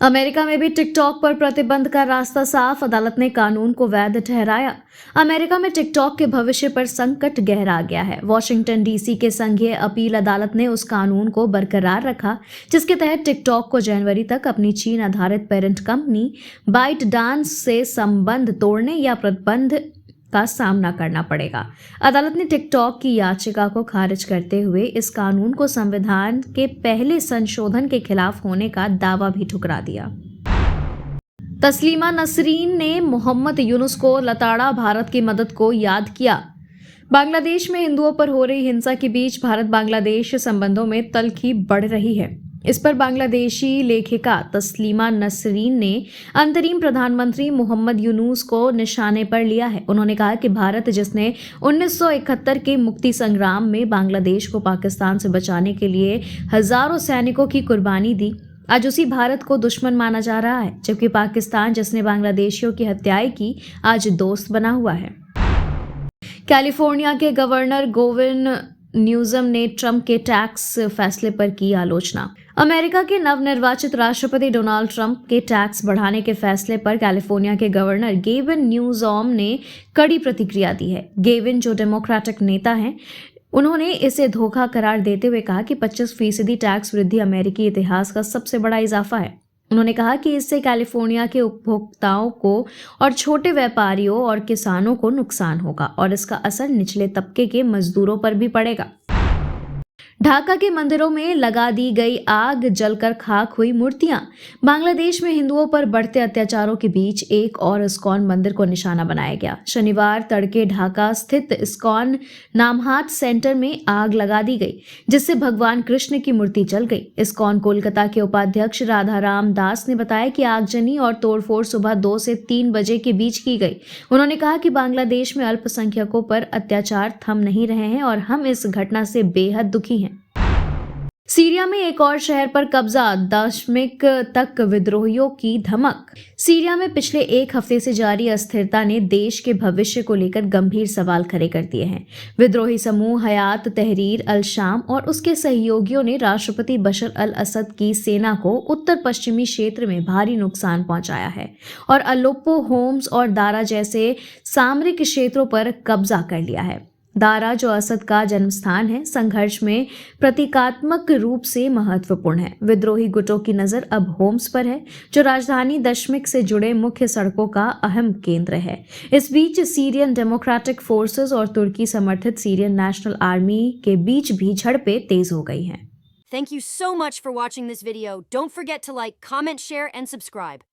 America में भी TikTok पर प्रतिबंध का रास्ता साफ, अदालत ने कानून को वैध ठहराया। अमेरिका में टिकटॉक के भविष्य पर संकट गहरा गया है। वॉशिंगटन डीसी के संघीय अपील अदालत ने उस कानून को बरकरार रखा जिसके तहत टिकटॉक को जनवरी तक अपनी चीन आधारित पेरेंट कंपनी बाइट डांस से संबंध तोड़ने या प्रतिबंध का सामना करना पड़ेगा। अदालत ने टिकटॉक की याचिका को खारिज करते हुए इस कानून को संविधान के पहले संशोधन के खिलाफ होने का दावा भी ठुकरा दिया। तस्लीमा नसरीन ने मोहम्मद यूनुस को लताड़ा भारत की मदद को याद किया। बांग्लादेश में हिंदुओं पर हो रही हिंसा के बीच भारत बांग्लादेश संबंधों में तल्खी बढ़ रही है। इस पर बांग्लादेशी लेखिका तस्लीमा नसरीन ने अंतरिम प्रधानमंत्री मोहम्मद यूनुस को निशाने पर लिया है। उन्होंने कहा कि भारत जिसने 1971 के मुक्ति संग्राम में बांग्लादेश को पाकिस्तान से बचाने के लिए हजारों सैनिकों की कुर्बानी दी, आज उसी भारत को दुश्मन माना जा रहा है, जबकि पाकिस्तान जिसने बांग्लादेशियों की हत्याएं की आज दोस्त बना हुआ है। कैलिफोर्निया के गवर्नर गोविन न्यूसम ने ट्रंप के टैक्स फैसले पर की आलोचना। अमेरिका के नवनिर्वाचित राष्ट्रपति डोनाल्ड ट्रंप के टैक्स बढ़ाने के फैसले पर कैलिफोर्निया के गवर्नर गेविन न्यूसॉम ने कड़ी प्रतिक्रिया दी है। गेविन जो डेमोक्रेटिक नेता हैं, उन्होंने इसे धोखा करार देते हुए कहा कि 25% टैक्स वृद्धि अमेरिकी इतिहास का सबसे बड़ा इजाफा है। उन्होंने कहा कि इससे कैलिफोर्निया के उपभोक्ताओं को और छोटे व्यापारियों और किसानों को नुकसान होगा और इसका असर निचले तबके के मजदूरों पर भी पड़ेगा। ढाका के मंदिरों में लगा दी गई आग, जलकर खाक हुई मूर्तियां। बांग्लादेश में हिंदुओं पर बढ़ते अत्याचारों के बीच एक और इस्कॉन मंदिर को निशाना बनाया गया। शनिवार तड़के ढाका स्थित इस्कॉन नामहाट सेंटर में आग लगा दी गई, जिससे भगवान कृष्ण की मूर्ति जल गई। इस्कॉन कोलकाता के उपाध्यक्ष राधाराम दास ने बताया कि आगजनी और तोड़फोड़ सुबह 2 से 3 बजे के बीच की गई। उन्होंने कहा कि बांग्लादेश में अल्पसंख्यकों पर अत्याचार थम नहीं रहे हैं और हम इस घटना से बेहद दुखी हैं। सीरिया में एक और शहर पर कब्जा, दशमिक तक विद्रोहियों की धमक। सीरिया में पिछले 1 हफ्ते से जारी अस्थिरता ने देश के भविष्य को लेकर गंभीर सवाल खड़े कर दिए हैं। विद्रोही समूह हयात तहरीर अल शाम और उसके सहयोगियों ने राष्ट्रपति बशर अल असद की सेना को उत्तर पश्चिमी क्षेत्र में भारी नुकसान पहुंचाया है और अलेप्पो, होम्स और दारा जैसे सामरिक क्षेत्रों पर कब्जा कर लिया है। दारा, जो असद का जन्मस्थान है, संघर्ष में प्रतीकात्मक रूप से महत्वपूर्ण है। विद्रोही गुटों की नजर अब होम्स पर है, जो राजधानी दशमिक से जुड़े मुख्य सड़कों का अहम केंद्र है। इस बीच सीरियन डेमोक्रेटिक फोर्सेस और तुर्की समर्थित सीरियन नेशनल आर्मी के बीच भी झड़पें तेज हो गई हैं। Thank you so much for watching this video. Don't forget to like, comment, share, and subscribe.